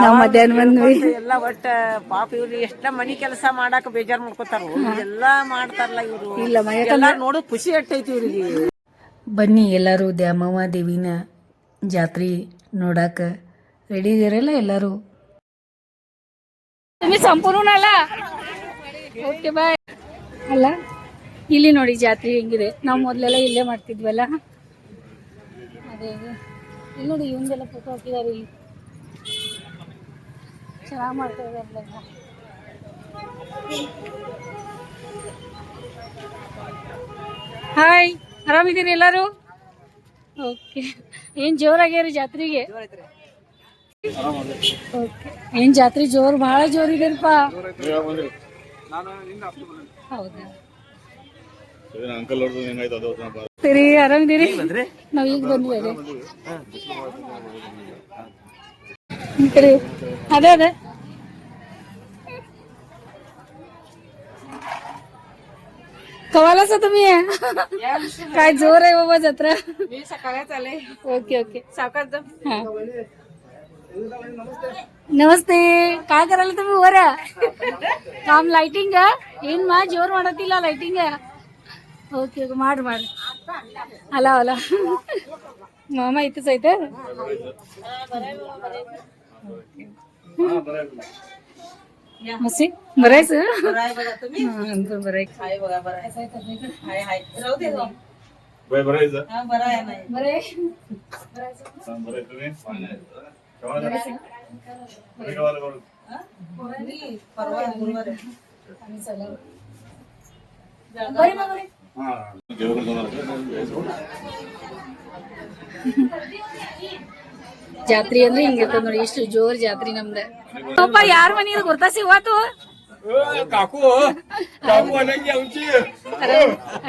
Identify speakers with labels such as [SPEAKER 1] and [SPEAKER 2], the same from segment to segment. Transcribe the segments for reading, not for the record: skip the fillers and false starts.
[SPEAKER 1] ನಾವು ಮಧ್ಯಾಹ್ನ ಬಂದ್ವಿ.
[SPEAKER 2] ಎಲ್ಲ ಒಟ್ಟ ಪಾಪ ಇವ್ರು ಎಷ್ಟ ಮನಿ ಕೆಲಸ ಮಾಡಾಕ ಬೇಜಾರ್ ಮಾಡ್ಕೋತಾರ, ಎಲ್ಲಾ ಮಾಡ್ತಾರಲ್ಲ ಇವ್ರು.
[SPEAKER 1] ಇಲ್ಲ
[SPEAKER 2] ಎಲ್ಲ ನೋಡೋದ್ ಖುಷಿ ಅಟ್ಟೈತಿ ಇವ್ರಿಗೆ.
[SPEAKER 1] ಬನ್ನಿ ಎಲ್ಲರೂ ದ್ಯಾಮವ್ವ ದೇವಿನ ಜಾತ್ರೆ ನೋಡಾಕ ರೆಡಿ ಇದೀರಲ್ಲ ಎಲ್ಲರೂ. ಸಂಪೂರ್ಣ ಅಲ್ಲ, ಓಕೆ ಬಾಯ್. ಅಲ್ಲ ಇಲ್ಲಿ ನೋಡಿ ಜಾತ್ರೆ ಹೆಂಗಿದೆ. ನಾವು ಮೊದಲೆಲ್ಲ ಇಲ್ಲೇ ಮಾಡ್ತಿದ್ವಲ್ಲ, ಅದೇ ಇಲ್ಲಿ ನೋಡಿ ಇವಂದೆಲ್ಲ ಫೋಟೋ ಹಾಕಿದ್ದಾರೆ. ಇಲ್ಲಿ ಚೆನ್ನಾಗಿ ಮಾಡ್ತಾ ಇದಾರಲ್ಲ. ಹಾಯ್, ಆರಾಮಿದ್ದೀರಿ ಎಲ್ಲರೂ? ಓಕೆ. ಏನು ಜೋರಾಗ್ಯಾರಿ ಜಾತ್ರೆಗೆ? ಓಕೆ. ಏನು ಜಾತ್ರೆ ಜೋರು, ಭಾಳ ಜೋರಿದ್ದೀರಪ್ಪ. ಹೌದಾ ಸರಿ, ಆರಾಮಿದ್ದೀರಿ? ನಾವ್ ಈಗ ಬಂದ್ವಿ. ಅದೇ ಅದೇ कवाला सा तुम्ही काय जोर आहे बाबा जत्रा. मी सकाळच आले. ओके ओके सावकाश जा. नमस्ते. काय करायला तुम्ही वर? काम लाइटिंग ಏನ್ ಮಾ ಜೋರ್ ಮಾಡತ್ತಿಲ್ಲ ಲೈಟಿಂಗ್? ಓಕೆ ಓಕೆ ಮಾಡಿ ಮಾಡಿ. ಅಲ್ಲ ಅಲ್ಲ ಮಾಮ इथंच ಐತೆ. मसी बरायचं बरं बरं आहे बघा. बरं आहे हाय राहू दे. बाय बरायचं. हां बरं आहे नाही बरं आहे. बरायचं बरं आहे तुम्ही परवा गुरुवार आणि चला बरं बरं. हां जेवण ಜಾತ್ರೆ ಅಂದ್ರೆ ಹಿಂಗಿರ್ತದ ನೋಡಿ. ಎಷ್ಟು ಜೋರ್ ಜಾತ್ರೆ ನಮ್ದ. ಅಪ್ಪ ಯಾರ ಮನಿ ಇದು ಗೊತ್ತಾಸಿ ಇವತ್ತು? ಕಾಕು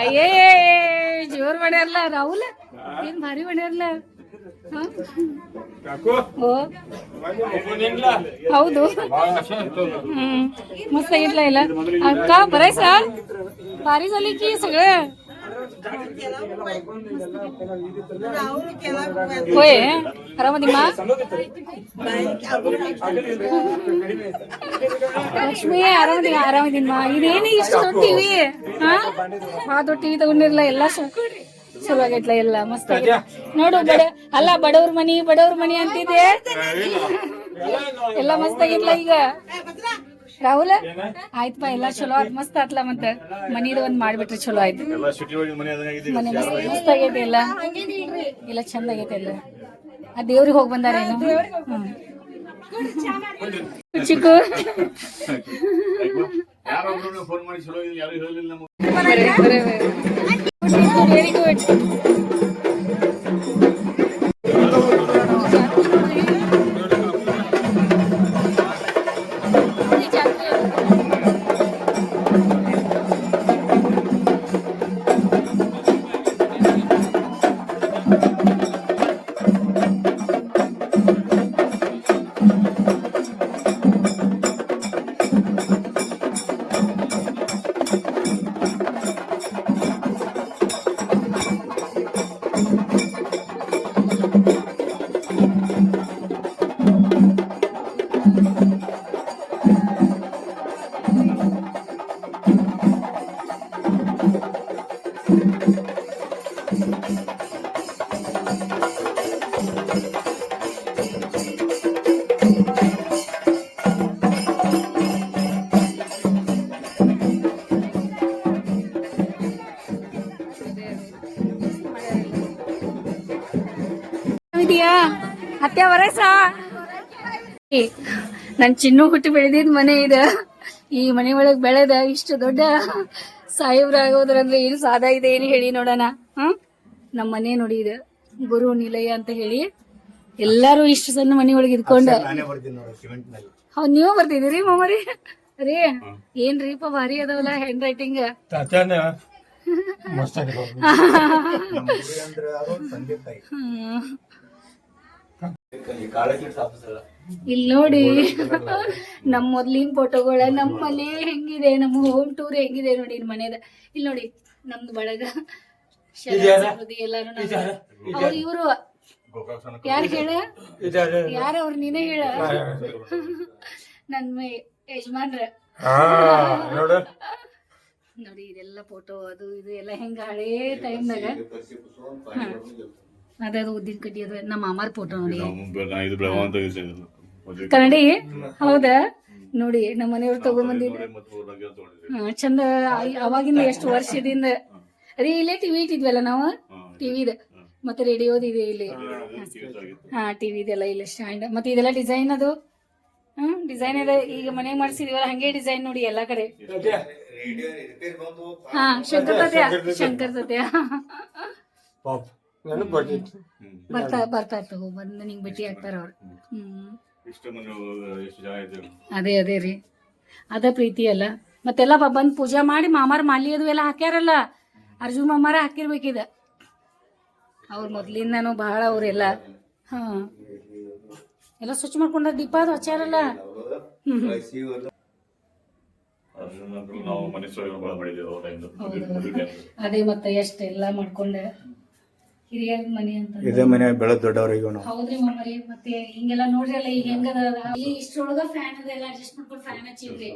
[SPEAKER 1] ಅಯ್ಯೇ ಜೋರ್ ಮಾಡ್ಯಾರಲ್ಲ ರಾಹುಲ್. ಏನ್ ಭಾರಿ ಮಾಡ್ಯಾರಲ್ಲ. ಹೌದು मस्त घेतला याला. का बरायच भारी झाली की सगळं. होय ಆರಾಮದಿಮ್ಮ ಲಕ್ಷ್ಮಿ? ಆರಾಮದಿಮ್ಮ. ಇದೇನು ಇಷ್ಟು ದೊಡ್ಡ ಟಿವಿ? ಹಾ ದೊಡ್ಡ ಟಿವಿ ತಗೊಂಡಿರಲ್ಲ. ಎಲ್ಲ ಚಲೋ ಆಗೈತ್ಲ, ಎಲ್ಲ ಮಸ್ತ್ ಆಗೈತೆ ನೋಡು. ಅಲ್ಲ ಬಡವ್ರ ಮನಿ ಅಂತಿದೆ, ಎಲ್ಲ ಮಸ್ತ್ ಆಗೈತ್ಲ ಈಗ. ರಾಹುಲ್ ಆಯ್ತಪ್ಪ, ಎಲ್ಲ ಚಲೋ ಆತ್, ಮಸ್ತ್ ಆತ್ಲ. ಮತ್ತ ಮನಿದ ಒಂದ್ ಮಾಡ್ಬಿಟ್ರೆ ಚಲೋ ಆಯ್ತು. ಮನೆ ಮಸ್ತ್ ಆಗೈತೆ, ಎಲ್ಲ ಚಂದ ಆಗೈತೆ. ಎಲ್ಲ ಆ ದೇವ್ರಿಗೆ ಹೋಗಿ ಬಂದಾರೇನು? ಚಿಕ್ಕು ವೆರಿ ಗುಡ್. ಅತ್ತೆ ವರಸ ನನ್ ಚಿನ್ನು ಹುಟ್ಟಿ ಬೆಳೆದಿದ್ ಮನೆ ಇದೆ. ಈ ಮನೆ ಒಳಗ್ ಬೆಳೆದ ಇಷ್ಟು ದೊಡ್ಡ ಸಾಹೇಬ್ರ ಆಗೋದ್ರಂದ್ರೆ ಏನು ಸಾದಾ ಇದೆ ಏನು ಹೇಳಿ ನೋಡೋಣ. ನಮ್ ಮನೆ ನೋಡಿ ಇದು ಗುರು ನಿಲಯ ಅಂತ ಹೇಳಿ ಎಲ್ಲಾರು ಇಷ್ಟು ಸಣ್ಣ ಮನೆ ಒಳಗೆ ಇದ್ಕೊಂಡ. ಹೌದ್ ನೀವು ಬರ್ತಿದ್ದೀರಿ ಮಾಮರಿ? ರೀ ಏನ್ರೀಪ ಭಾರಿ ಅದಾವಲ್ಲ ಹ್ಯಾಂಡ್ ರೈಟಿಂಗ್. ಇಲ್ಲಿ ನೋಡಿ ನಮ್ ಮೊದ್ಲಿನ ಫೋಟೋಗಳ, ನಮ್ ಮನೆ ಹೆಂಗಿದೆ, ನಮ್ಮ ಹೋಮ್ ಟೂರ್ ಹೆಂಗಿದೆ ನೋಡಿ ಮನೆದ. ಇಲ್ಲಿ ನೋಡಿ ನಮ್ದು ಬಳಗ ಎಲ್ಲಾರು ಅವ್ರು ಇವ್ರು ಯಾರು ಹೇಳ ಯಾರ ಅವ್ರು ನೀನೇ ಹೇಳ ನನ್ನ ಯಜಮಾನ್ರ ನೋಡಿ ಇದೆಲ್ಲ ಫೋಟೋ ಅದು ಇದು ಎಲ್ಲ ಹೆಂಗ ಹಳೇ ಟೈಮ್ನಾಗ ಅದು ಉದ್ದಿನ ಕಡ್ಡಿ ಅದು ನಮ್ಮ ಮಾಮಾರ್ ಫೋಟೋ ನೋಡಿ ಕನ್ನಡಿ ಹೌದಾ ನೋಡಿ ನಮ್ಮ ಮನೆಯವ್ರು ತಗೊಂಬಂದಿದ್ರು ಚಂದ ಅವಾಗಿಂದ ಎಷ್ಟು ವರ್ಷದಿಂದ ಅದೇ ಇಲ್ಲೇ ಟಿವಿ ಇಟ್ಟಿದ್ವಲ್ಲ ನಾವು ಟಿವಿದ ಮತ್ತೆ ರೇಡಿಯೋದ ಇದೆ ಇಲ್ಲಿ ಹಾ ಟಿವಿದೆಲ್ಲ ಇಲ್ಲ ಸ್ಟ್ಯಾಂಡ್ ಮತ್ತೆ ಇದೆಲ್ಲ ಡಿಸೈನ್ ಅದು ಡಿಸೈನ್ ಇದೆ ಈಗ ಮನೆಗೆ ಮಾಡ್ಸಿದೀವಲ್ಲ ಹಂಗೆ ಡಿಸೈನ್ ನೋಡಿ ಎಲ್ಲಾ ಕಡೆ ಹಾ ಶಂಕರ್ ತತ್ಯ ಬರ್ತಾ ತಗೋ ಬಂದು ನಿಂಗ್ ಭೇಟಿ ಆಗ್ತಾರ ಅವ್ರು ಅದೇ ಅದೇ ರೀ ಅದ ಪ್ರೀತಿ ಅಲ್ಲ ಮತ್ತೆಲ್ಲ ಬಂದ್ ಪೂಜಾ ಮಾಡಿ ಮಾಮಾರ್ ಮಾಲಿ ಅದು ಎಲ್ಲ ಹಾಕ್ಯಾರಲ್ಲ ಅರ್ಜುನ್ ಮಾಮಾರ ಹಾಕಿರ್ಬೇಕಿದ ಅವ್ರ ಮೊದ್ಲಿಂದಾನು ಬಹಳ ಅವ್ರೆಲ್ಲ ಹಾ ಎಲ್ಲ ಸ್ವಚ್ಛ ಮಾಡ್ಕೊಂಡ ದೀಪ ಅದು ಹಚ್ಚಾರಲ್ಲ ಅದೇ ಮತ್ತೆ ಎಷ್ಟೆಲ್ಲ ಮಾಡ್ಕೊಂಡ ಹಿರಿಯರ ಮನೆ ಅಂತ
[SPEAKER 3] ಇದೇ ಮನೆ ಬೆಳೆದ ದೊಡ್ಡವ್ರಿಗೆ
[SPEAKER 1] ಹೌದ್ರಿ ಮಾಮರಿ ಮತ್ತೆ ಹಿಂಗೆಲ್ಲ ನೋಡ್ರಿ ಅಲ್ಲ ಈಗ ಹೆಂಗದ ಈ ಇಷ್ಟ್ರೊಳಗ ಫ್ಯಾನ್ ಅದೆಲ್ಲ ಅಡ್ಜಸ್ಟ್ ಮಾಡ್ಕೊಂಡು ಫ್ಯಾನ್ ಹಚ್ಚಿವ್ರಿ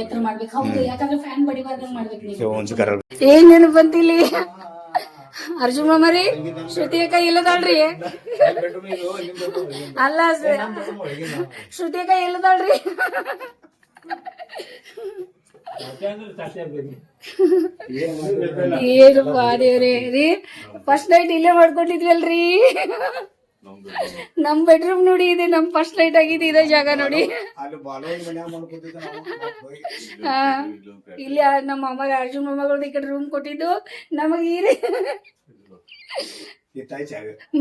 [SPEAKER 1] ಎತ್ತರ ಮಾಡ್ಬೇಕು ಹೌದು ಯಾಕಂದ್ರೆ ಫ್ಯಾನ್ ಬಡಿಬಾರ್ದಂಗ್ ಮಾಡ್ಬೇಕು ನೀವು ಏನೇನು ಬಂತಿಲ್ಲಿ ಅರ್ಜುನ್ ಮಾಮರಿ ಶ್ರುತಿ ಅಕ್ಕ ಇಲ್ಲದಾಳ್ರಿ ಅಲ್ಲ ಶ್ರುತಿ ಅಕ್ಕ ಇಲ್ಲದಾಳ್ರಿ ಏನಪ್ಪಾ ದೇವ್ರಿ ರೀ ಫಸ್ಟ್ ನೈಟ್ ಇಲ್ಲೇ ಮಾಡ್ಕೊಂಡಿದ್ವಲ್ರಿ ನಮ್ ಬೆಡ್ರೂಮ್ ನೋಡಿ ಇದೆ ನಮ್ ಫಸ್ಟ್ ನೈಟ್ ಆಗಿದೆ ಇದೇ ಜಾಗ ನೋಡಿ ಇಲ್ಲಿ ನಮ್ಮ ಅಮ್ಮ ಅರ್ಜುನ್ ಮೊಮ್ಮಗಳು ಈ ಕಡೆ ರೂಮ್ ಕೊಟ್ಟಿದ್ದು ನಮಗ ಈ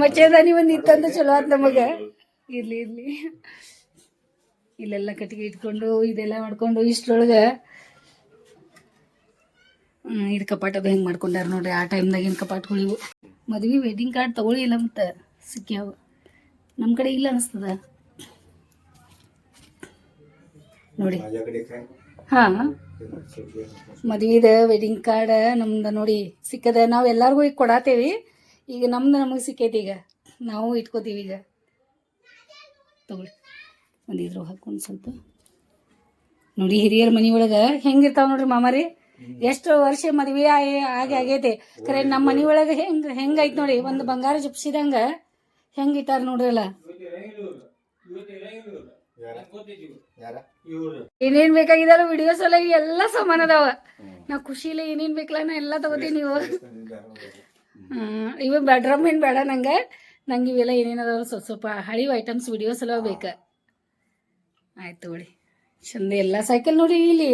[SPEAKER 1] ಮಚ್ಚದಾನಿ ಒಂದ್ ಇತ್ತಂತ ಚಲೋ ಆತ್ ನಮಗ ಇರ್ಲಿ ಇರ್ಲಿ ಇಲ್ಲೆಲ್ಲ ಕಟ್ಟಿಗೆ ಇಟ್ಕೊಂಡು ಇದೆಲ್ಲ ಮಾಡ್ಕೊಂಡು ಇಷ್ಟ್ರೊಳಗ ಇದು ಕಪಾಟದು ಹೆಂಗ್ ಮಾಡ್ಕೊಂಡಾರ ನೋಡ್ರಿ ಆ ಟೈಮ್ದಾಗಿನ ಕಪಾಟ್ಗಳು ಇವು ಮದ್ವಿ ವೆಡ್ಡಿಂಗ್ ಕಾರ್ಡ್ ತಗೊಳ್ಳಿಲ್ಲ ಮತ್ತೆ ಸಿಕ್ಕ್ಯಾವ ನಮ್ ಕಡೆ ಇಲ್ಲ ಅನಿಸ್ತದ ನೋಡಿ ಹಾ ಮದ್ವಿದ ವೆಡ್ಡಿಂಗ್ ಕಾರ್ಡ್ ನಮ್ದ ನೋಡಿ ಸಿಕ್ಕದ ನಾವ್ ಎಲ್ಲಾರ್ಗು ಈಗ ಕೊಡಾತೇವಿ ಈಗ ನಮ್ದು ನಮಗ್ ಸಿಕ್ಕೈತಿ ಈಗ ನಾವು ಇಟ್ಕೋತೀವಿ ಈಗ ತಗೊಳ್ಳಿ ಒಂದಿದ್ರು ಹಾಕೊಂಡು ಸ್ವಲ್ಪ ನೋಡಿ ಹಿರಿಯರ ಮನಿ ಒಳಗ ಹೆಂಗಿರ್ತಾವ ನೋಡ್ರಿ ಮಾಮಾರಿ ಎಷ್ಟು ವರ್ಷ ಮದ್ವಿ ಆಗೈತಿ ಖರೆ ನಮ್ಮ ಮನಿ ಒಳಗ ಹೆಂಗೈತ್ ನೋಡಿ ಒಂದು ಬಂಗಾರ ಜುಪ್ಸಿದಂಗ ಹೆಂಗ್ ಇಟ್ಟಾರ ನೋಡ್ರಲ್ಲ ಏನೇನ್ ಬೇಕಾಗಿದಾರ ವಿಡಿಯೋಸ್ ಒಳಗೆ ಎಲ್ಲಾ ಸಾಮಾನ್ ಅದಾವ ನಾ ಖುಷಿಲಿ ಏನೇನ್ ಬೇಕಲ್ಲ ನಾ ಎಲ್ಲಾ ತಗೋತೀನಿ ನೀವು ಇವ ಬೆಡ್ರೂಮ್ ಏನ್ ಬೇಡ ನಂಗೆ ಇವೆಲ್ಲ ಏನೇನದಾವ ಸ್ವಲ್ಪ ಹಳಿವ್ ಐಟಮ್ಸ್ ವಿಡಿಯೋಸ್ ಎಲ್ಲ ಬೇಕ ಆಯ್ತು ತಗೊಳ್ಳಿ ಚಂದ ಎಲ್ಲ ಸೈಕಲ್ ನೋಡಿ ಇಲ್ಲಿ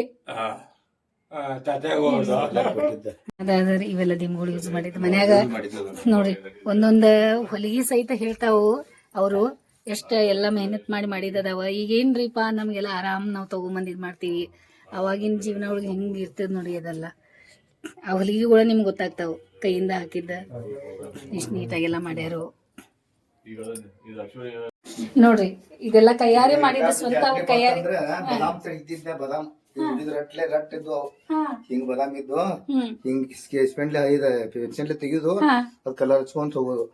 [SPEAKER 1] ಅದಾದ್ರಿ ಇವೆಲ್ಲ ದಿಮ್ಗಳು ಯೂಸ್ ಮಾಡಿದ್ ಮನ್ಯಾಗ ನೋಡ್ರಿ ಒಂದೊಂದ್ ಹೊಲಿಗೆ ಸಹಿತ ಹೇಳ್ತಾವು ಅವರು ಎಷ್ಟ ಎಲ್ಲ ಮೆಹನತ್ ಮಾಡಿ ಮಾಡಿದದಾವ ಈಗೇನ್ರಿಪಾ ನಮ್ಗೆಲ್ಲ ಆರಾಮ್ ನಾವ್ ತಗೊಂಬಂದ್ ಇದ್ ಮಾಡ್ತೀವಿ ಅವಾಗಿನ ಜೀವನ ಒಳಗೆ ಹೆಂಗ್ ಇರ್ತದ ನೋಡಿ ಅದೆಲ್ಲ ಆ ಹೊಲಿಗೆಗಳು ನಿಮ್ಗೆ ಗೊತ್ತಾಗ್ತಾವ ಕೈಯಿಂದ ಹಾಕಿದ್ದ ಇಷ್ಟ ನೀಟಾಗೆಲ್ಲ ಮಾಡ್ಯಾರು ನೋಡ್ರಿ ಇದೆಲ್ಲ ಕೈಯಾರೆ ಮಾಡಿದ ಸ್ವಂತ ಕೈಯಾರೆ
[SPEAKER 3] ಹಿಂಗ್ ಬದಾಮ್ ಇದ್ದು ಹಿಂಗ್ ಪೆನ್ಸಿಲ್ ತೆಗಿಯೋದು ಅದ್ ಕಲರ್ ಹಚ್ಕೊಂತ ಹೋಗೋದು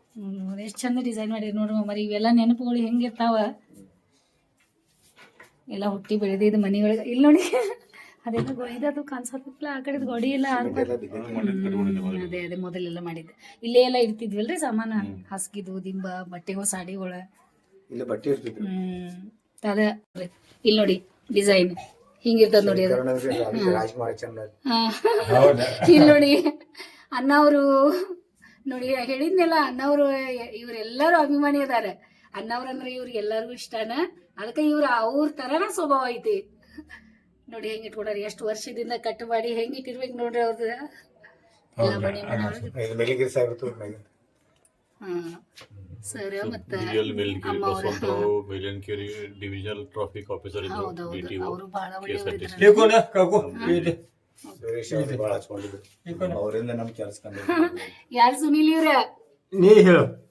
[SPEAKER 1] ಎಷ್ಟ್ ಚಂದ ಡಿಸೈನ್ ಮಾಡಿರ್ ನೋಡ್ರಿ ಮರಿ ಇವೆಲ್ಲ ನೆನಪುಗಳು ಹೆಂಗಿರ್ತಾವ ಎಲ್ಲ ಹುಟ್ಟಿ ಬೆಳೆದಿದ್ ಮನಿಯೊಳಗ ಇಲ್ಲಿ ನೋಡಿ ಅದೆಲ್ಲ ಗೊಳಿದದು ಕಾಣಿಸಲ್ಲ ಆ ಕಡೆ ಗೋಡಿ ಎಲ್ಲ ಅದೇ ಅದೇ ಮೊದಲೆಲ್ಲ ಮಾಡಿದ್ದೆ ಇಲ್ಲೇ ಎಲ್ಲ ಇಡ್ತಿದ್ವಲ್ರಿ ಸಾಮಾನ ಹಾಸ್ಗಿದು ದಿಂಬ ಬಟ್ಟೆಗಳು ಸಾಡಿಗಳ
[SPEAKER 3] ಇಲ್ಲಿ ಬಟ್ಟೆ ಇರ್ತಿದ್ರು
[SPEAKER 1] ಅದ ಇಲ್ಲಿ ನೋಡಿ ಡಿಸೈನ್ ಹಿಂಗಿರ್ತದ ನೋಡಿ ಅದು ಇಲ್ಲಿ ನೋಡಿ ಅಣ್ಣವ್ರು ನೋಡಿ ಹೇಳಿದ್ನೆಲ್ಲ ಅಣ್ಣವ್ರು ಇವ್ರೆಲ್ಲರೂ ಅಭಿಮಾನಿ ಅದಾರ ಅಣ್ಣವ್ರಂದ್ರೆ ಇವ್ರಿಗೆ ಎಲ್ಲರಿಗೂ ಇಷ್ಟನ ಅದಕ್ಕೆ ಅವ್ರ ತರನ ಸ್ವಭಾವ ಐತಿ ನೋಡಿ ಹೆಂಗ್ ಇಟ್ಕೊಡ್ರಿ ಎಷ್ಟು ವರ್ಷದಿಂದ ಕಟ್ ಮಾಡಿ ಹೆಂಗ್ ಇಟ್ಟಿರ್ಬೇಕು ನೋಡ್ರಿ ಅವ್ರದ ಎಲ್ಲ ಮನೆ ಸರ್ ಮತ್ತೆ ಅವರು ಬಹಳ
[SPEAKER 3] ಅವರಿಂದ ನಮ್ ಕೆಲಸ
[SPEAKER 1] ಯಾರು ಸುನೀಲ್ ಇವ್ರ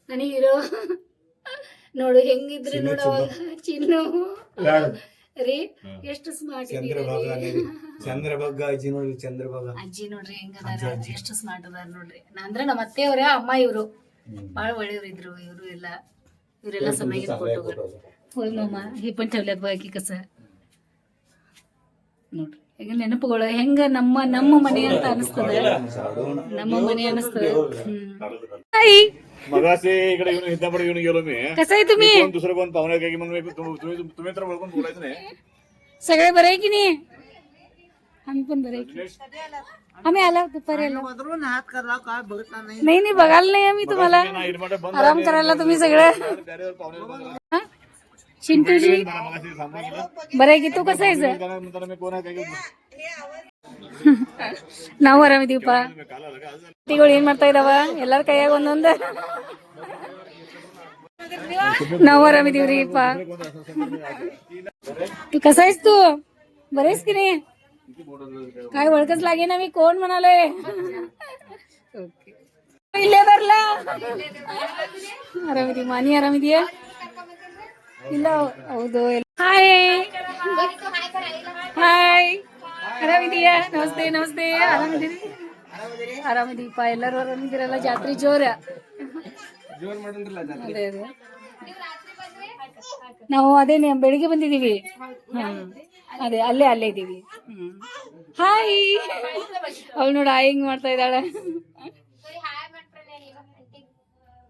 [SPEAKER 1] ನನಗಿರೋ ನೋಡು ಹೆಂಗಿದ್ರಿ ನೋಡು ಚಿನ್ನು ರೀ ಎಷ್ಟು ಸ್ಮಾರ್ಟ್
[SPEAKER 3] ಚಂದ್ರಭಾಗ ಚಂದ್ರಭಾಗ ಅಜ್ಜಿ ನೋಡ್ರಿ ಚಂದ್ರಭಾಗ
[SPEAKER 1] ಅಜ್ಜಿ ನೋಡ್ರಿ ಹೆಂಗದಾರ ಎಷ್ಟು ಸ್ಮಾರ್ಟ್ ಅದಾರ ನೋಡ್ರಿ ಅಂದ್ರೆ ನಮ್ಮ ಅತ್ತೆಯವ್ರ ಅಮ್ಮ ಇವ್ರು ಬಾಳ ಒಳ್ಳೆಯವ್ರು ಇದ್ರು ಇವ್ರು ಎಲ್ಲ ಇವರೆಲ್ಲ ಸಮಯ ಕೊಟ್ಟು ಹೋಯ್ ಮಾಮ ಹಿಪ್ಪನ್ ठेवल्यात ಬಾಕಿ ಕಸ ನೋಡ್ರಿ ಈಗ ನೆನಪುಗಳು ಹೆಂಗ ನಮ್ಮ ಮನೆ ಅಂತ ಅನಿಸ್ತದ ನಮ್ಮ ಮನೆ ಅನಿಸ್ತದ हाय
[SPEAKER 4] मगाशी इकडे येऊन हितापडे येऊन गेलो मी
[SPEAKER 1] कसं आहे तुम्ही
[SPEAKER 4] कोण दुसरं कोण पाहुणे काय की म्हणून तुम्ही तर बोलून बोलायचं नाही
[SPEAKER 1] सगळे बरे आहे की नाही आम्ही पण बरे आहे की आम्ही आलो दुपारी आलो
[SPEAKER 2] हात करा काय बघत नाही
[SPEAKER 1] नाही नाही बघायला नाही आम्ही तुम्हाला आराम करायला तुम्ही सगळं हा? चिंटूजी बरं आहे की तू कसं आहेस
[SPEAKER 4] मी कोण आहे काय
[SPEAKER 1] ನಾವು ಆರಾಮಿದೀವಪ್ಪ ತಿಗಳು ಏನ್ ಮಾಡ್ತಾ ಇದಾವ ಎಲ್ಲಾರ ಕೈಯಾಗ ಒಂದೊಂದ ನಾವು ಆರಾಮಿದೀವ್ರಿಪ್ಪ तू कसा आहेस तू बरेस की नाही काय ओळखच लागे ना मी कोण म्हणाले इल्ले बरला ಆರಾಮಿದೀವಿ ಮಾನಿ ಆರಾಮಿದೀಯ ಇಲ್ಲ ಹೌದು ಹಾಯ್ ಹಾಯ್ ಆರಾಮಿದೀಯಾ ನಮಸ್ತೆ ನಮಸ್ತೆ ಆರಾಮಿದ್ದೀರಿ ಆರಾಮಿದೀಪ ಎಲ್ಲರೂ ಆರಾಮಿದ್ದೀರಲ್ಲ ಜಾತ್ರೆ ಜೋರ ಅದೇ ಅದೇ ನಾವು ಅದೇ ಬೆಳಿಗ್ಗೆ ಬಂದಿದೀವಿ ಅದೇ ಅಲ್ಲೇ ಇದೀವಿ ಹಾಯ್ ಅವಳು ನೋಡ ಹಿಂಗ್ ಮಾಡ್ತಾ ಇದ್ದಾಳೆ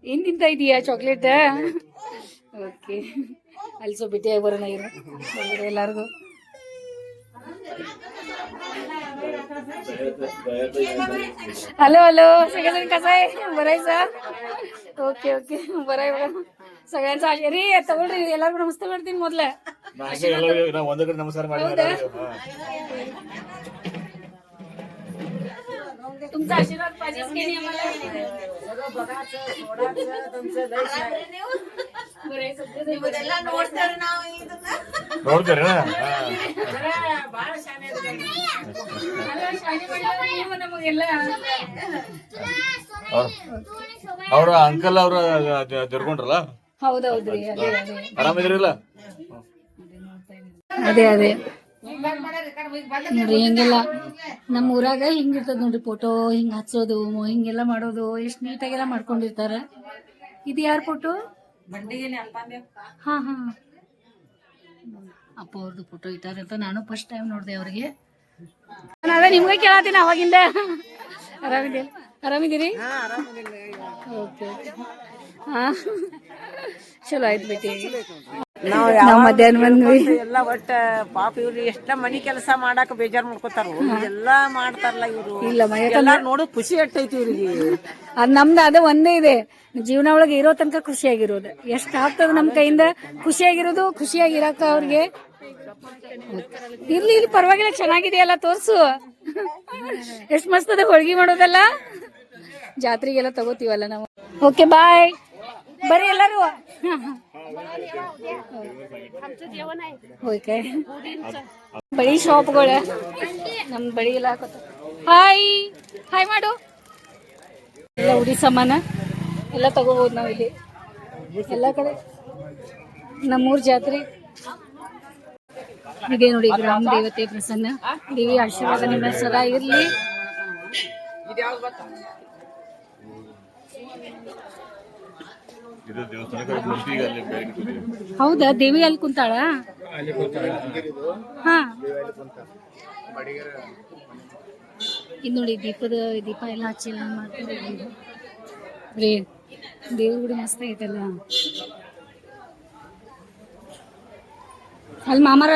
[SPEAKER 1] ಏನ್ ತಿಂತಾ ಇದೀಯಾ ಚಾಕ್ಲೇಟ್ ಓಕೆ ಅಲ್ಲಿ ಸ್ವಲ್ಪ ಭೇಟಿಯಾಗಿ ಬರೋಣ ಇರು ಎಲ್ಲಾರ್ಗು हॅलो हॅलो सगळेजण कसं आहे बरायचा ओके ओके बरं आहे बघा सगळ्यांचा री तगोड्री ಎಲ್ಲಾರು ನಮಸ್ತೆ ಮಾಡ್ತೀನಿ ಮೊದಲ
[SPEAKER 4] ಒಂದ ಕಡೆ ನಮಸ್ಕಾರ ಮಾಡಿ
[SPEAKER 1] तुमचा आशीर्वाद पाहिजेच की नाही आम्हाला
[SPEAKER 4] ನೋಡ್ತಾರೆ ಅವ್ರ ಅಂಕಲ್ ಅವ್ರ ಜರ್ಕೊಂಡ್ರಲ್ಲ
[SPEAKER 1] ಹೌದೌದ್ರಿ ಅದೇ ಅದೇ
[SPEAKER 4] ಆರಾಮಿದ್ರಿಲ್ಲ
[SPEAKER 1] ಅದೇ ಅದೇ ನೋಡ್ರಿ ಹಿಂಗೆಲ್ಲ ನಮ್ಮ ಊರಾಗ ಹಿಂಗಿರ್ತದ ನೋಡ್ರಿ ಫೋಟೋ ಹಿಂಗ್ ಹಚ್ಚೋದು ಹಿಂಗೆಲ್ಲ ಮಾಡೋದು ಎಷ್ಟ್ ನೀಟಾಗೆಲ್ಲ ಮಾಡ್ಕೊಂಡಿರ್ತಾರ ಇದು ಯಾರ ಫೋಟೋ ಹಾ ಹಾ ಅಪ್ಪ ಅವ್ರದ್ದು ಫೋಟೋ ಇಟ್ಟಾರೆ ಅಂತ ನಾನು ಫಸ್ಟ್ ಟೈಮ್ ನೋಡ್ದೆ ಅವ್ರಿಗೆ ಅದೇ ನಿಮ್ಗೆ ಕೇಳತ್ತೀನಿ ಅವಾಗಿಂದ ಆರಾಮಿದ್ದೀರಿ ಆರಾಮಿದ್ದೀರಿ ಓಕೆ ಹಾ ಚಲೋ ಆಯ್ತು ಬೇಟಿ ನಾವು ಮಧ್ಯಾಹ್ನ ಬಂದ್ವಿ
[SPEAKER 2] ಎಲ್ಲ ಒಟ್ಟ ಪಾಪ ಇವ್ರು ಎಷ್ಟ ಮನಿ ಕೆಲಸ ಮಾಡಾಕ ಬೇಜಾರ್ ಮಾಡ್ಕೋತಾರ ಎಲ್ಲಾ ಮಾಡ್ತಾರಲ್ಲ ಇವ್ರು
[SPEAKER 1] ಇಲ್ಲ
[SPEAKER 2] ಎಲ್ಲ ನೋಡು ಖುಷಿ ಎಟ್ಟೈತಿ ಇವ್ರಿಗೆ
[SPEAKER 1] ಅದ್ ನಮ್ದು ಅದೇ ಒಂದೇ ಇದೆ ಜೀವನ ಒಳಗೆ ಇರೋ ತನಕ ಖುಷಿಯಾಗಿರೋದು ಎಷ್ಟ್ ಆಗ್ತದ ನಮ್ ಕೈಯಿಂದ ಖುಷಿಯಾಗಿರೋದು ಖುಷಿಯಾಗಿರಾಕ ಅವ್ರಿಗೆ ಇರ್ಲಿ ಇಲ್ಲಿ ಪರವಾಗಿಲ್ಲ ಚೆನ್ನಾಗಿದೆಯಲ್ಲ ತೋರ್ಸು ಎಷ್ಟ್ ಮಸ್ತ್ ಅದ ಹೋಳ್ಗಿ ಮಾಡೋದಲ್ಲ ಜಾತ್ರೆಗೆಲ್ಲ ತಗೋತೀವಲ್ಲ ನಾವು ಓಕೆ ಬಾಯ್ ಬರ್ರಿ ಎಲ್ಲರೂ ಹೋಯ್ ಕೈ ಬಳಿ ಶಾಪ್ಗಳ ನಮ್ ಬಳಿ ಎಲ್ಲ ಹಾಕೋತ ಹಾಯ್ ಹಾಯ್ ಮಾಡು ಎಲ್ಲ ಉಡಿ ಸಾಮಾನ ಎಲ್ಲ ತಗೋಬಹುದು ನಾವ್ ಇಲ್ಲಿ ಎಲ್ಲ ಕಡೆ ನಮ್ಮೂರ್ ಜಾತ್ರೆ ಇದೆ ನೋಡಿ ಗ್ರಾಮ ದೇವತೆ ಪ್ರಸನ್ನ ದೇವಿ ಆಶೀರ್ವಾದ ನಿಮ್ಮ ಸದಾ ಇರ್ಲಿ ಹೌದಾ ದೇವಿ ಅಲ್ಲಿ ಕುಂತಾಳ ಹಾ ಇದು ನೋಡಿ ದೀಪ ಎಲ್ಲ ಹಚ್ಚಿ ಎಲ್ಲ ಮಾಡ್ತಾರೆ ರೀ ದೇವ್ರ ಗುಡಿ ಮಸ್ತ್ ಐತಲ್ಲ ಅಲ್ಲಿ ಮಾಮರ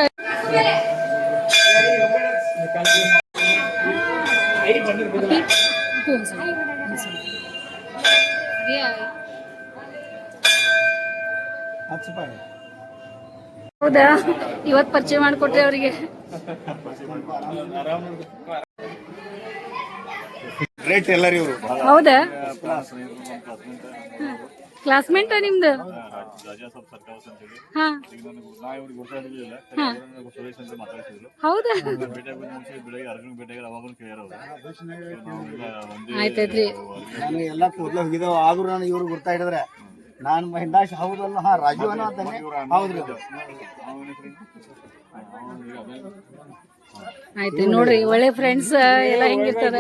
[SPEAKER 1] ಹೌದಾ ಇವತ್ ಪರಿಚಯ ಮಾಡ್ಕೊಟ್ರಿ ಅವ್ರಿಗೆ
[SPEAKER 3] ಗ್ರೇಟ್ ಎಲ್ಲರೂ ಇವರು
[SPEAKER 1] ಹೌದಾ ಕ್ಲಾಸ್ಮೇಟ್ ನಿಮ್ದು ಹಾ ಹೌದಾ ಆಯ್ತಾಯ್ತ್ರಿ
[SPEAKER 3] ನಾನು ಎಲ್ಲ ಕೂದಲು ಹೋಗಿದ್ದಾವ ಆದ್ರೂ ನಾನು ಇವ್ರು ಗುರ್ತಾ ಹಿಡಿದ್ರೆ
[SPEAKER 5] ನಾನು ಮಹಿಂದಾಶ್ ಹೌದಲ್ಲ ಹಾ ರಾಜು ಅನ್ನೋ ಅಂತಾನೆ ಹೌದ್ರಿ
[SPEAKER 1] ಆಯ್ತು ನೋಡ್ರಿ ಒಳ್ಳೆ ಫ್ರೆಂಡ್ಸ್ ಎಲ್ಲ ಹೆಂಗಿರ್ತದ.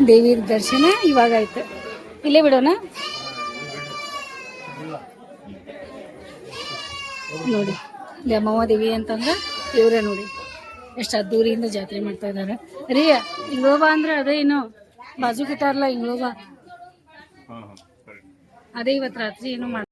[SPEAKER 1] ದೇವಿ ದರ್ಶನ ಇವಾಗ ಆಯ್ತು, ಇಲ್ಲೇ ಬಿಡೋಣ. ನೋಡಿ ದ್ಯಾಮವ್ವ ದೇವಿ ಅಂತಂದ್ರೆ ಇವ್ರೆ ನೋಡಿ, ಎಷ್ಟು ಅದ್ದೂರಿಯಿಂದ ಜಾತ್ರೆ ಮಾಡ್ತಾ ಇದ್ದಾರೆ ರೀ. ಇಂಗ್ಳೋಬ ಅಂದ್ರೆ ಅದೇ ಏನು ಬಾಜು ಗಿಟ್ಟಾರಲ್ಲ ಇಂಗ್ಳೋಬ, ಅದೇ ಇವತ್ತು ರಾತ್ರಿ ಏನು ಮಾಡ.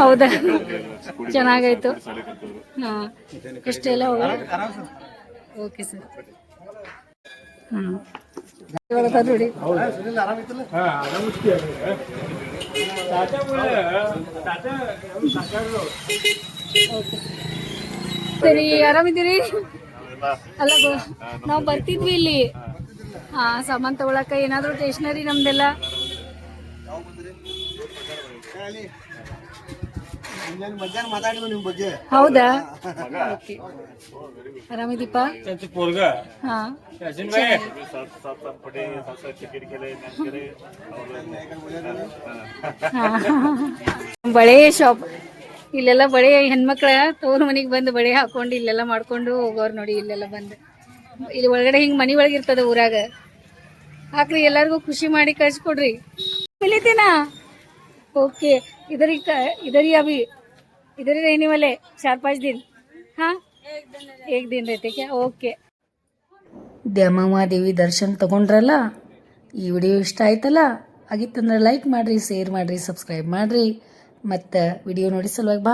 [SPEAKER 1] ಹೌದಾ, ಚೆನ್ನಾಗಾಯ್ತು. ಹಾ, ಎಷ್ಟೆಲ್ಲ ಓಕೆ ಸರ್. ನೋಡಿ ಸರಿ, ಆರಾಮಿದ್ದೀರಿ? ಅಲ್ಲ ನಾವು ಬರ್ತಿದ್ವಿ ಇಲ್ಲಿ ಸಾಮಾನ್ ತಗೊಳಕ, ಏನಾದ್ರು ಸ್ಟೇಷನರಿ ನಮ್ದೆಲ್ಲ.
[SPEAKER 5] ಮಧ್ಯಾಹ್ನ ಮಾತಾಡಿದ್ವಿ ನಿಮ್ ಬಗ್ಗೆ.
[SPEAKER 1] ಹೌದಾ, ಆರಾಮಿದೀಪ? ಹಾ, ಬಳೆ ಶಾಪ್ ಇಲ್ಲೆಲ್ಲ, ಬಳೆ ಹೆಣ್ಮಕ್ಳ ತವ್ರ ಮನೆಗೆ ಬಂದು ಬಳೆ ಹಾಕೊಂಡು ಇಲ್ಲೆಲ್ಲ ಮಾಡ್ಕೊಂಡು ಹೋಗೋರು ನೋಡಿ. ಇಲ್ಲೆಲ್ಲ ಬಂದು ಇಲ್ಲಿ ಒಳಗಡೆ ಹಿಂಗೆ ಮನೆ ಒಳಗೆ ಇರ್ತದ ಊರಾಗ, ಹಾಕ್ರಿ ಎಲ್ಲರಿಗೂ ಖುಷಿ ಮಾಡಿ ಕಳ್ಸಿಕೊಡ್ರಿ. मिलेतेना ओके इधर ही अभी इधर ही रहने वाले 4-5 दिन. हाँ, एक दिन रहते क्या? ओके. ದ್ಯಾಮವ್ವ ದೇವಿ ದರ್ಶನ ತಗೊಂಡ್ರಲ್ಲ, ಈ ವಿಡಿಯೋ ಇಷ್ಟ ಆಯ್ತಲ್ಲ, ಆಗಿತ್ತಂದ್ರೆ ಲೈಕ್ ಮಾಡ್ರಿ, ಶೇರ್ ಮಾಡ್ರಿ, ಸಬ್ಸ್ಕ್ರೈಬ್ ಮಾಡ್ರಿ, ಮತ್ತು ವಿಡಿಯೋ ನೋಡಿ ಸಲುವಾಗಿ